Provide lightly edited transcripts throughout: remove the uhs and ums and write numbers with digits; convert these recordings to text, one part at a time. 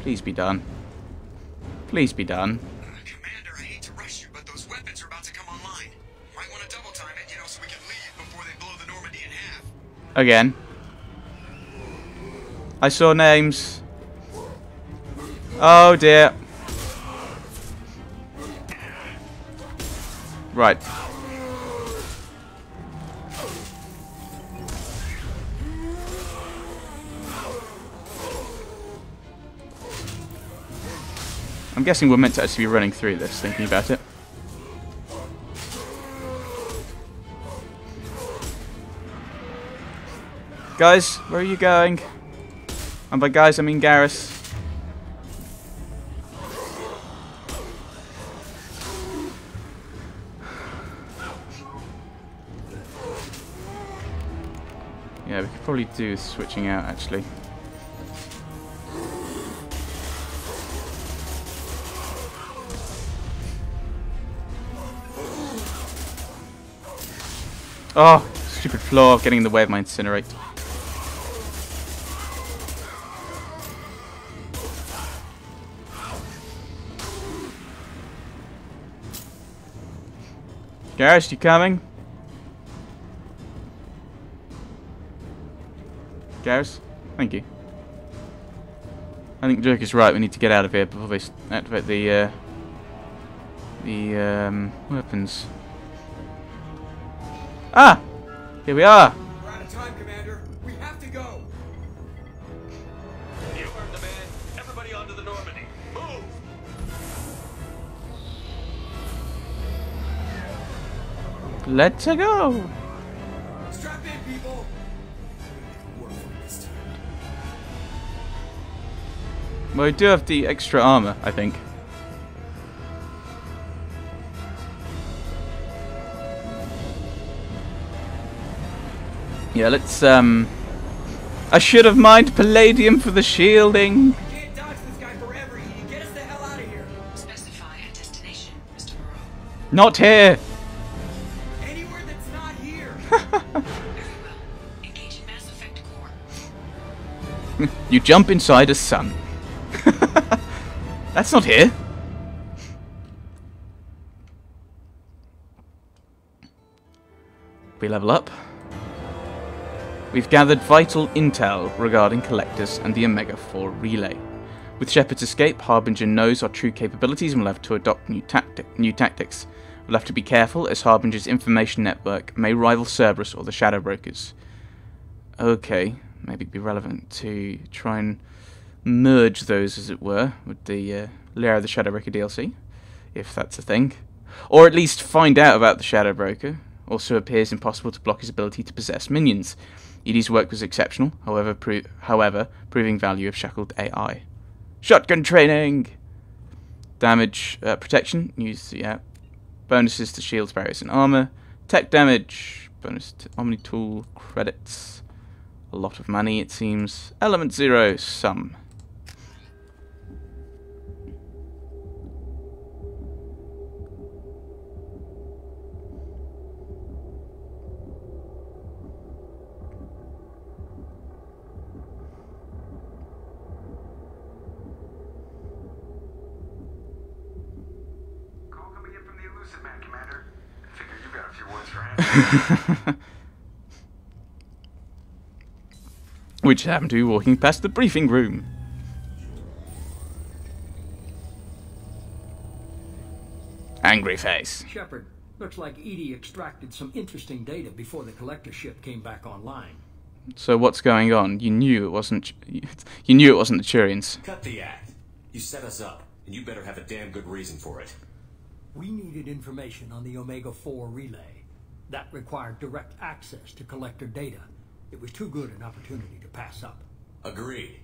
Please be done. Please be done. Commander, I hate to rush you, but those weapons are about to come online. Might want to double time it, you know, so we can leave before they blow the Normandy in half. Again. I saw names. Oh dear. Right. I'm guessing we're meant to actually be running through this, thinking about it. Guys, where are you going? And by guys, I mean Garrus. Yeah, we could probably do switching out, actually. Oh, stupid floor getting in the way of my incinerate. Garrus, you coming? Garrus? Thank you. I think Jerk is right, we need to get out of here before they activate the weapons. Ah! Here we are! We're out of time, Commander. We have to go. You heard the man. Everybody onto the Normandy. Move! Let's go! Strap in, people! Well, we do have the extra armor, I think. Yeah, let's, I should have mined palladium for the shielding. We can't dodge this guy forever, Edie. Get us the hell out of here. Specify a destination, Mr. Moreau. Not here! Anywhere that's not here. Very well. Engaging Mass Effect core. You jump inside a sun. That's not here. We level up. We've gathered vital intel regarding Collectors and the Omega-4 relay. With Shepard's escape, Harbinger knows our true capabilities and will have to adopt new tactics. We'll have to be careful, as Harbinger's information network may rival Cerberus or the Shadow Brokers. Okay, maybe it'd be relevant to try and merge those, as it were, with the Lair of the Shadow Broker DLC, if that's a thing. Or at least find out about the Shadow Broker. Also appears impossible to block his ability to possess minions. Edie's work was exceptional, however, proving value of shackled AI. Shotgun training! Damage protection, use bonuses to shields, barriers, and armor. Tech damage, bonus to Omni Tool, credits. A lot of money, it seems. Element 0, some. Call coming in from the Illusive Man, Commander. Figured you got a few words for him. Which happened to be walking past the briefing room. Angry face. Shepard, looks like Edie extracted some interesting data before the collector ship came back online. So what's going on? You knew it wasn't. You knew it wasn't the Turians. Cut the act. You set us up, and you better have a damn good reason for it. We needed information on the Omega-4 relay. That required direct access to collector data. It was too good an opportunity to pass up. Agreed.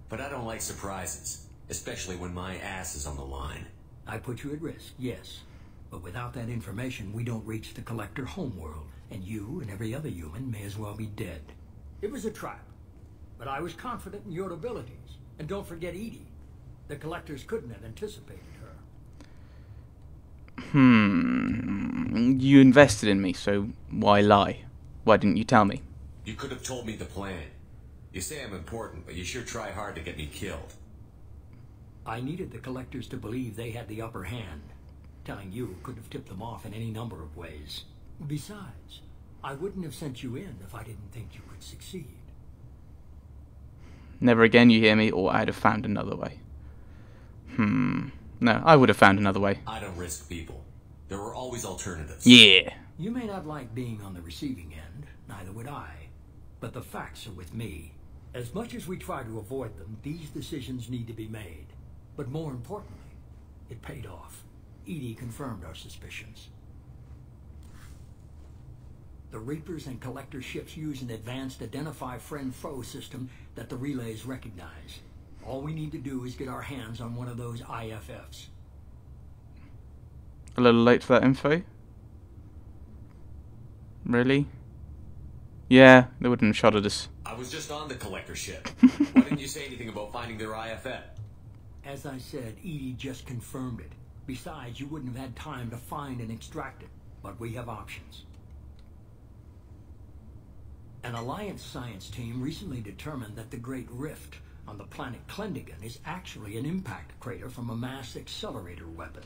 But I don't like surprises, especially when my ass is on the line. I put you at risk, yes. But without that information, we don't reach the collector homeworld, and you and every other human may as well be dead. It was a trap, but I was confident in your abilities. And don't forget Edie. The collectors couldn't have anticipated her. You invested in me, so why lie? Why didn't you tell me? You could have told me the plan. You say I'm important, but you sure try hard to get me killed. I needed the collectors to believe they had the upper hand. Telling you could have tipped them off in any number of ways. Besides, I wouldn't have sent you in if I didn't think you could succeed. Never again, you hear me, or I'd have found another way. No, I would have found another way. I don't risk people. There are always alternatives. Yeah. You may not like being on the receiving end, neither would I. But the facts are with me. As much as we try to avoid them, these decisions need to be made. But more importantly, it paid off. Edie confirmed our suspicions. The Reapers and Collector ships use an advanced Identify Friend-Foe system that the relays recognize. All we need to do is get our hands on one of those IFFs. A little late for that info? Really? Yeah, they wouldn't have shot at us. I was just on the Collector ship. Why didn't you say anything about finding their IFF? As I said, Edie just confirmed it. Besides, you wouldn't have had time to find and extract it. But we have options. An Alliance science team recently determined that the Great Rift on the planet Klendigan is actually an impact crater from a mass accelerator weapon.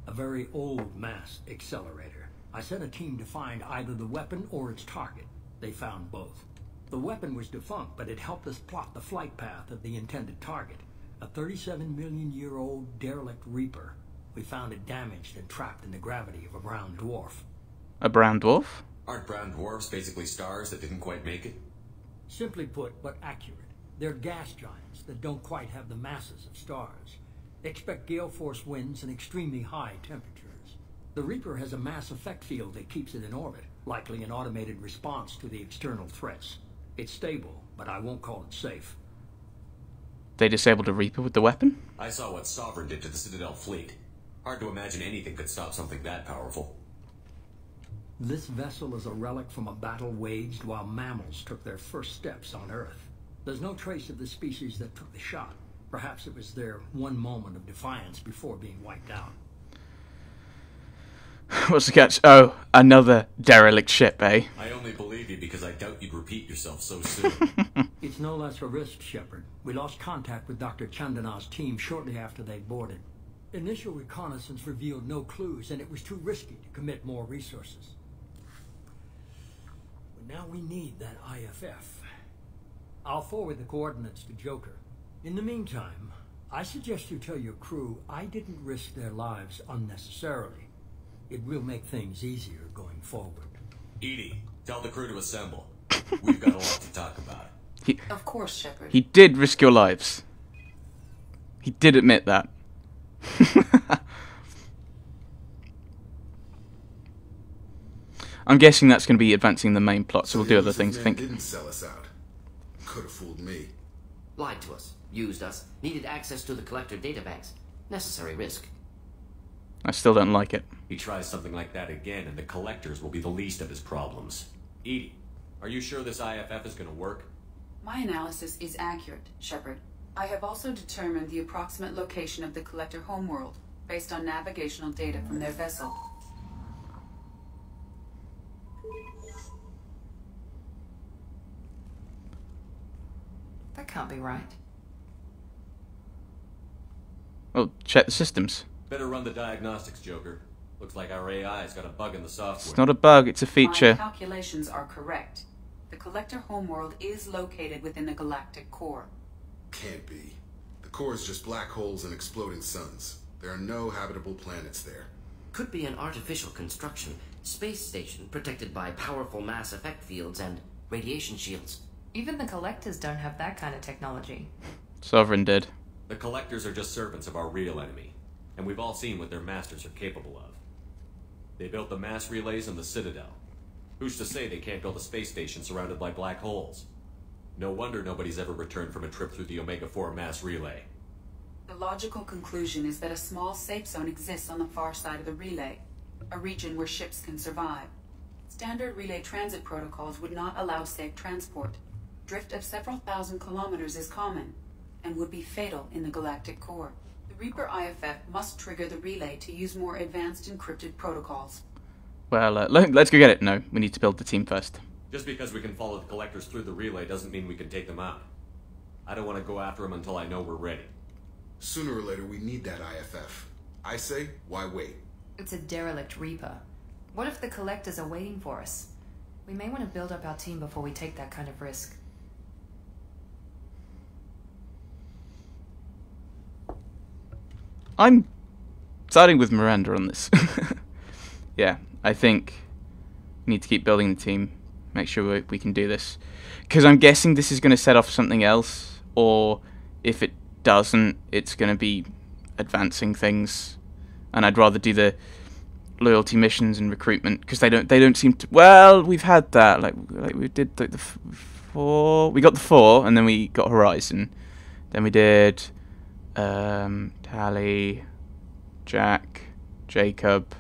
A very old mass accelerator. I sent a team to find either the weapon or its target. They found both. The weapon was defunct, but it helped us plot the flight path of the intended target. A 37-million-year-old derelict Reaper. We found it damaged and trapped in the gravity of a brown dwarf. A brown dwarf? Aren't brown dwarfs basically stars that didn't quite make it? Simply put, but accurate. They're gas giants that don't quite have the masses of stars. Expect gale force winds and extremely high temperatures. The Reaper has a mass effect field that keeps it in orbit, likely an automated response to the external threats. It's stable, but I won't call it safe. They disabled a Reaper with the weapon? I saw what Sovereign did to the Citadel fleet. Hard to imagine anything could stop something that powerful. This vessel is a relic from a battle waged while mammals took their first steps on Earth. There's no trace of the species that took the shot. Perhaps it was their one moment of defiance before being wiped out. What's the catch? Oh, another derelict ship, eh? I only believe you because I doubt you'd repeat yourself so soon. It's no less a risk, Shepard. We lost contact with Dr. Chandana's team shortly after they boarded. Initial reconnaissance revealed no clues, and it was too risky to commit more resources. But now we need that IFF. I'll forward the coordinates to Joker. In the meantime, I suggest you tell your crew I didn't risk their lives unnecessarily. It will make things easier going forward. Edie, tell the crew to assemble. We've got a lot to talk about. Of course, Shepard. He did risk your lives. He did admit that. I'm guessing that's going to be advancing the main plot, so we'll do other things, I think. Didn't sell us out. Could have fooled me. Lied to us, used us, needed access to the Collector databanks. Necessary risk. I still don't like it. He tries something like that again, and the Collectors will be the least of his problems. Edie, are you sure this IFF is going to work? My analysis is accurate, Shepard. I have also determined the approximate location of the Collector homeworld, based on navigational data from their vessel. That can't be right. Well, check the systems. Better run the diagnostics, Joker. Looks like our AI's got a bug in the software. It's not a bug, it's a My feature. calculations are correct. The Collector homeworld is located within the galactic core. Can't be. The core is just black holes and exploding suns. There are no habitable planets there. Could be an artificial construction, space station protected by powerful mass effect fields and radiation shields. Even the Collectors don't have that kind of technology. Sovereign did. The Collectors are just servants of our real enemy, and we've all seen what their masters are capable of. They built the mass relays in the Citadel. Who's to say they can't build a space station surrounded by black holes? No wonder nobody's ever returned from a trip through the Omega-4 mass relay. The logical conclusion is that a small safe zone exists on the far side of the relay, a region where ships can survive. Standard relay transit protocols would not allow safe transport. Drift of several thousand kilometers is common, and would be fatal in the galactic core. The Reaper IFF must trigger the relay to use more advanced encrypted protocols. Well, let's go get it. No, we need to build the team first. Just because we can follow the collectors through the relay doesn't mean we can take them out. I don't want to go after them until I know we're ready. Sooner or later, we need that IFF. I say, why wait? It's a derelict Reaper. What if the collectors are waiting for us? We may want to build up our team before we take that kind of risk. I'm siding with Miranda on this. Yeah, I think we need to keep building the team. Make sure we can do this. Because I'm guessing this is going to set off something else. Or if it doesn't, it's going to be advancing things. And I'd rather do the loyalty missions and recruitment. Because they don't seem to... Well, we've had that. Like we did the 4... We got the 4, and then we got Horizon. Then we did... Tally, Jack, Jacob,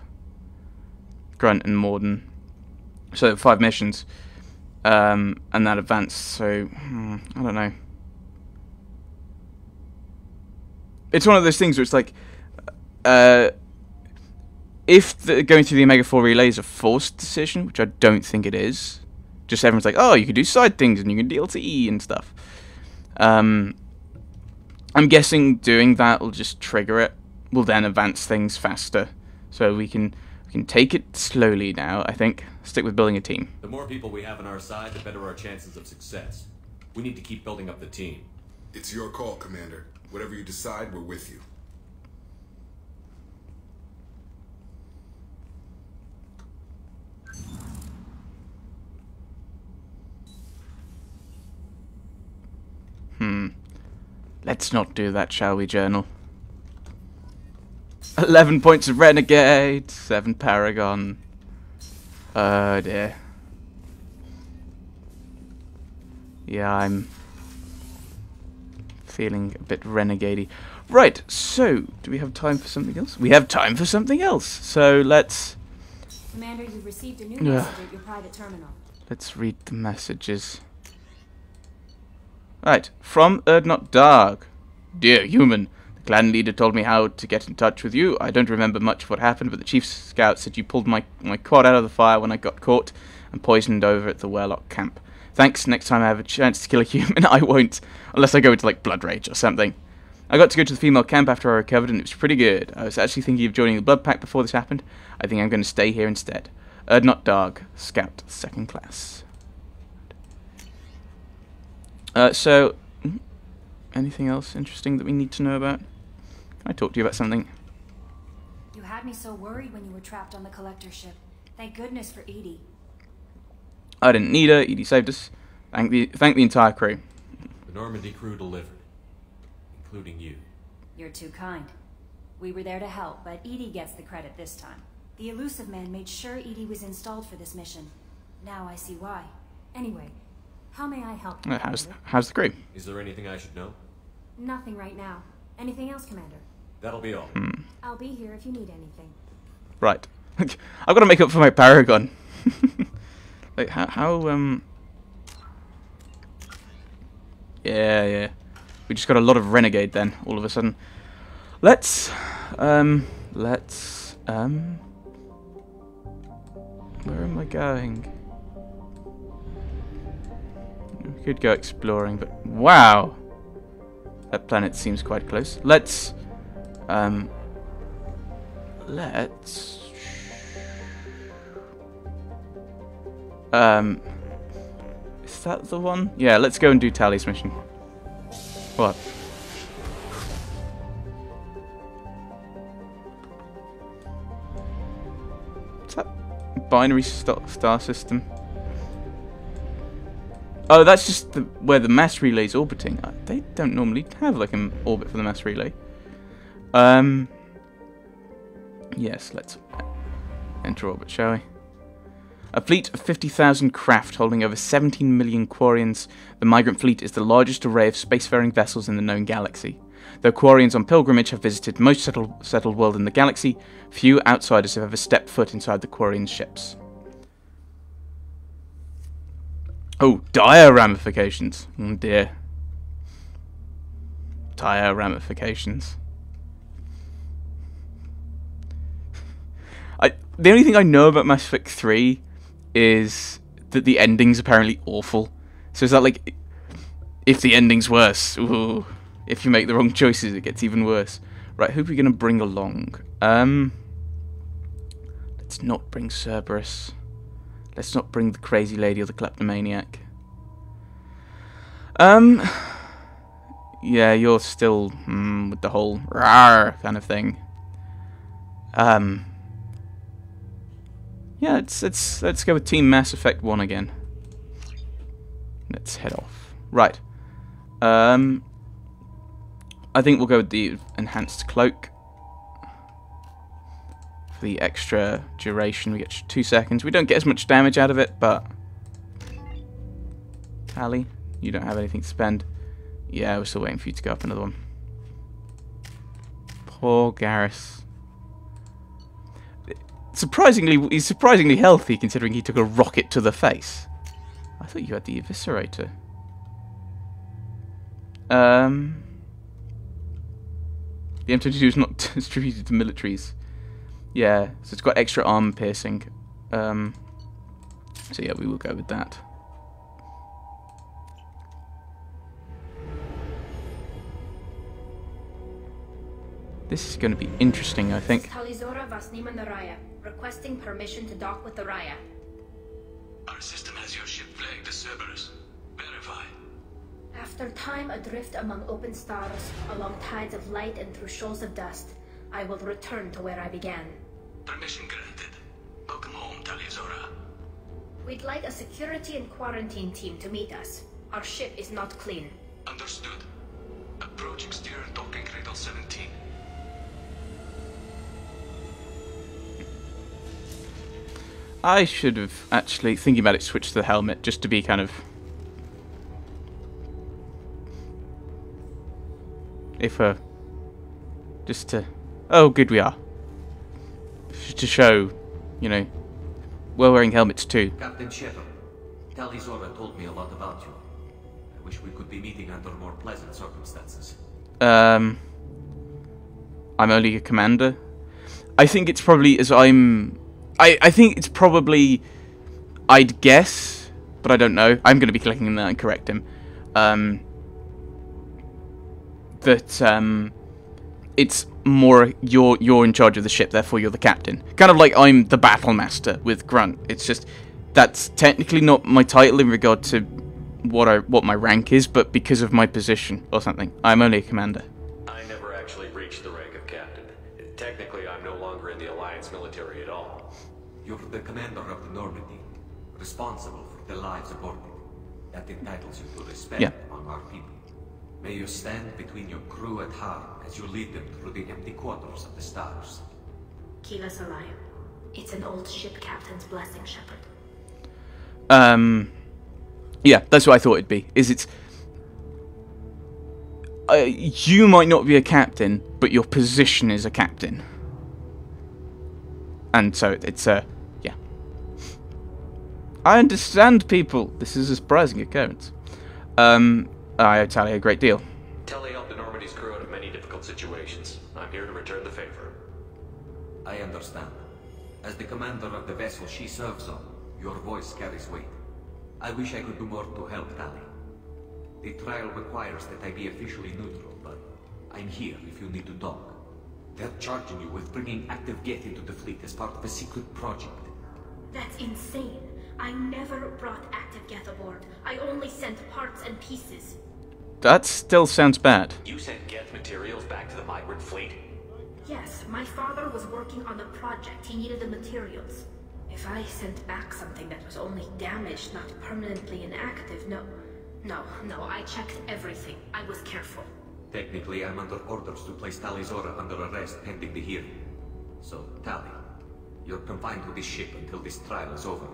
Grunt and Morden. So 5 missions. And that advanced, so I don't know. It's one of those things where it's like if going through the Omega 4 relay is a forced decision, which I don't think it is. Just everyone's like, oh, you can do side things and you can DLC and stuff. I'm guessing doing that will just trigger it. Will then advance things faster, so we can take it slowly now. I think stick with building a team. The more people we have on our side, the better our chances of success. We need to keep building up the team. It's your call, Commander. Whatever you decide, we're with you. Let's not do that, shall we, Journal? 11 points of Renegade, 7 Paragon. Oh dear. Yeah, I'm feeling a bit renegade-y. Right, so, do we have time for something else? We have time for something else. So, let's... Commander, you've received a new message at your private terminal. Let's read the messages. Right, from Erdnot Darg. Dear human, the clan leader told me how to get in touch with you. I don't remember much of what happened, but the chief scout said you pulled my quad out of the fire when I got caught and poisoned over at the Warlock camp. Thanks, next time I have a chance to kill a human, I won't, unless I go into, like, Blood Rage or something. I got to go to the female camp after I recovered, and it was pretty good. I was actually thinking of joining the Blood Pack before this happened. I think I'm going to stay here instead. Erdnot Darg, Scout, 2nd class. So, anything else interesting that we need to know about? Can I talk to you about something? You had me so worried when you were trapped on the collector ship. Thank goodness for Edie. I didn't need her. Edie saved us. Thank the entire crew. The Normandy crew delivered, including you. You're too kind. We were there to help, but Edie gets the credit this time. The Illusive Man made sure Edie was installed for this mission. Now I see why. Anyway, how may I help you? How's the crew? Is there anything I should know? Nothing right now. Anything else, Commander? That'll be all. I'll be here if you need anything. Right. I've got to make up for my Paragon. Like, Yeah. We just got a lot of Renegade then, all of a sudden. Let's, where am I going? We could go exploring, but wow! That planet seems quite close. Let's is that the one? Yeah, let's go and do Tally's mission. What? What's that binary star system? Oh, that's just where the mass relay's orbiting. They don't normally have like an orbit for the mass relay. Yes, let's enter orbit, shall we? A fleet of 50,000 craft holding over 17 million Quarians, the Migrant fleet is the largest array of spacefaring vessels in the known galaxy. Though Quarians on pilgrimage have visited most settled world in the galaxy, few outsiders have ever stepped foot inside the Quarian ships. Oh, dire ramifications. Oh dear. Dire ramifications. The only thing I know about Mass Effect 3 is that the ending's apparently awful. So is that like, if the ending's worse, ooh, if you make the wrong choices, it gets even worse. Right, who are we going to bring along? Let's not bring Cerberus. Let's not bring the crazy lady or the kleptomaniac. Yeah, you're still with the whole rawr kind of thing. Yeah, let's go with Team Mass Effect 1 again. Let's head off. Right. I think we'll go with the enhanced cloak. For the extra duration, we get 2 seconds. We don't get as much damage out of it, but... Tally, you don't have anything to spend. Yeah, we're still waiting for you to go up another one. Poor Garrus. Surprisingly, he's surprisingly healthy considering he took a rocket to the face. I thought you had the eviscerator. The M22 is not distributed to militaries. Yeah, so it's got extra armor piercing. So yeah, we will go with that. This is going to be interesting, I think. Talizora Vasnima Naraya, requesting permission to dock with the Raya. Our system has your ship flagged as Cerberus. Verify. After time adrift among open stars, along tides of light and through shoals of dust, I will return to where I began. Permission granted. Welcome home, Talizora. We'd like a security and quarantine team to meet us. Our ship is not clean. Understood. Approach exterior docking cradle 17. I should have actually, thinking about it, switched to the helmet just to be kind of... just to... Oh, good we are. To show, you know, we're wearing helmets too. Captain Shepard, Talizora told me a lot about you. I wish we could be meeting under more pleasant circumstances. I'm only a commander. I think it's probably as I think it's probably, I'd guess, but I don't know. I'm going to be clicking that and correct him. It's more you're in charge of the ship, therefore you're the captain. Kind of like I'm the battle master with Grunt. It's just that's technically not my title in regard to what my rank is, but because of my position or something. I'm only a commander. I never actually reached the rank of captain. Technically, I'm no longer in the Alliance military at all. You're the commander of the Normandy, responsible for the lives aboard it. That entitles you to respect among our people. May you stand between your crew at harm as you lead them through the empty quarters of the stars. Kiva Salaya. It's an old ship captain's blessing, Shepard. Yeah, that's what I thought it'd be. You might not be a captain, but your position is a captain. And so it's yeah. I understand, people. This is a surprising occurrence. I owe Tally a great deal. Tally helped the Normandy's crew out of many difficult situations. I'm here to return the favor. I understand. As the commander of the vessel she serves on, your voice carries weight. I wish I could do more to help Tally. The trial requires that I be officially neutral, but I'm here if you need to talk. They're charging you with bringing active Geth into the fleet as part of a secret project. That's insane. I never brought active Geth aboard. I only sent parts and pieces. That still sounds bad. You sent Geth materials back to the migrant fleet? Yes, my father was working on a project. He needed the materials. If I sent back something that was only damaged, not permanently inactive, no, I checked everything. I was careful. Technically, I'm under orders to place Talizora under arrest pending the hearing. So, Tally, you're confined to this ship until this trial is over.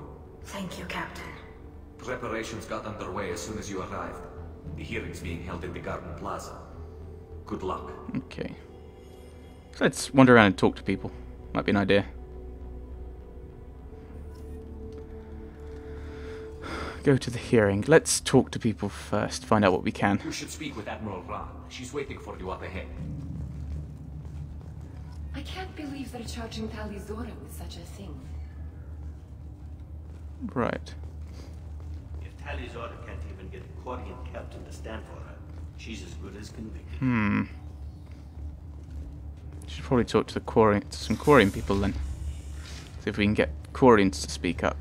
Thank you, Captain. Preparations got underway as soon as you arrived. The hearing's being held in the Garden Plaza. Good luck. Okay. So let's wander around and talk to people. Might be an idea. Go to the hearing. Let's talk to people first. Find out what we can. You should speak with Admiral Ra. She's waiting for you up ahead. I can't believe they're charging Talizora with such a thing. Right. Tally's order can't even get the Quarian captain to stand for her. She's as good as convicted. Should probably talk to some Quarian people then. See if we can get Quarians to speak up.